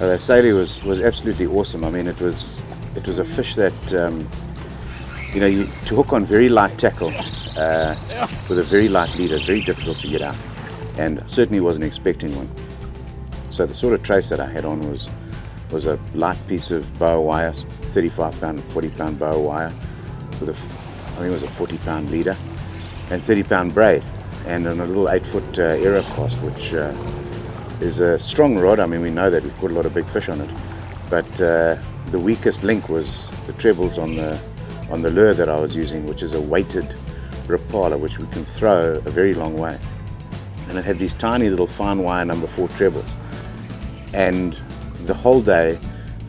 So the Saily was absolutely awesome. I mean, it was a fish that you know, to hook on very light tackle with a very light leader is very difficult to get out, and certainly wasn't expecting one. So the sort of trace that I had on was a light piece of boa wire, 35 pound, 40 pound boa wire with I think it was a 40 pound leader and 30 pound braid, and on a little 8-foot aero cast, which is a strong rod. I mean, we know that we've caught a lot of big fish on it, but the weakest link was the trebles on the lure that I was using, which is a weighted Rapala, which we can throw a very long way, and it had these tiny little fine wire number 4 trebles. And the whole day,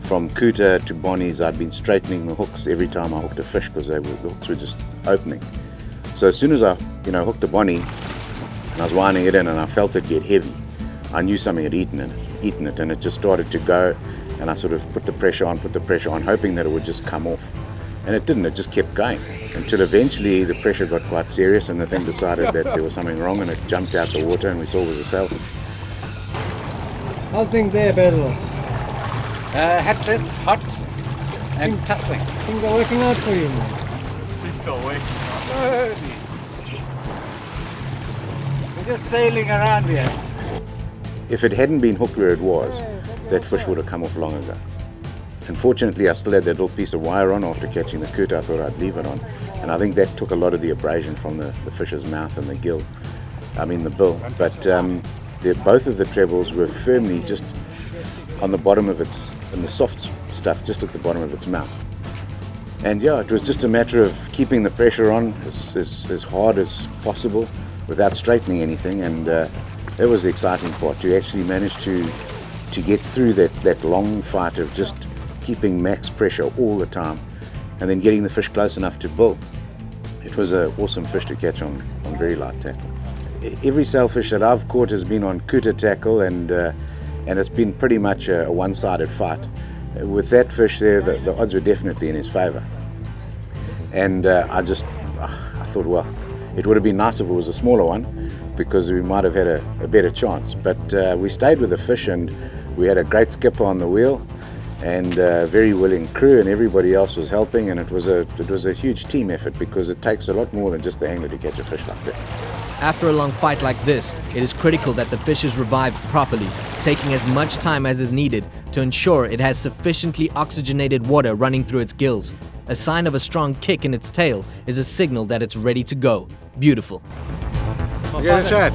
from Kuta to Bonnie's, I'd been straightening the hooks every time I hooked a fish, because the hooks were just opening. So as soon as I, you know, hooked a Bonnie and I was winding it in and I felt it get heavy, I knew something had eaten it, and it just started to go. And I sort of put the pressure on, hoping that it would just come off. And it didn't, it just kept going, until eventually the pressure got quite serious and the thing decided that there was something wrong, and it jumped out the water and we saw it was a sailfish. How's things there, Pedro? Headless, hot, and tussling. Things are working out for you, man. Things are working out. We're just sailing around here. If it hadn't been hooked where it was, that fish would have come off long ago. Unfortunately, I still had that little piece of wire on after catching the Kuta. I thought I'd leave it on, and I think that took a lot of the abrasion from the fish's mouth and the gill, I mean the bill. But both of the trebles were firmly just on the bottom of in the soft stuff, just at the bottom of its mouth. And yeah, it was just a matter of keeping the pressure on as hard as possible without straightening anything, and that was the exciting part, to actually manage to get through that long fight of just keeping max pressure all the time, and then getting the fish close enough to bill. It was an awesome fish to catch on very light tackle. Every sailfish that I've caught has been on Kuta tackle, and it's been pretty much a one-sided fight. With that fish there, the odds were definitely in his favour. And I thought, well, it would have been nice if it was a smaller one, because we might have had a better chance. But we stayed with the fish, and we had a great skipper on the wheel, and a very willing crew, and everybody else was helping, and it was a huge team effort, because it takes a lot more than just the angler to catch a fish like that. After a long fight like this, it is critical that the fish is revived properly, taking as much time as is needed to ensure it has sufficiently oxygenated water running through its gills. A sign of a strong kick in its tail is a signal that it's ready to go. Beautiful. Get a shot.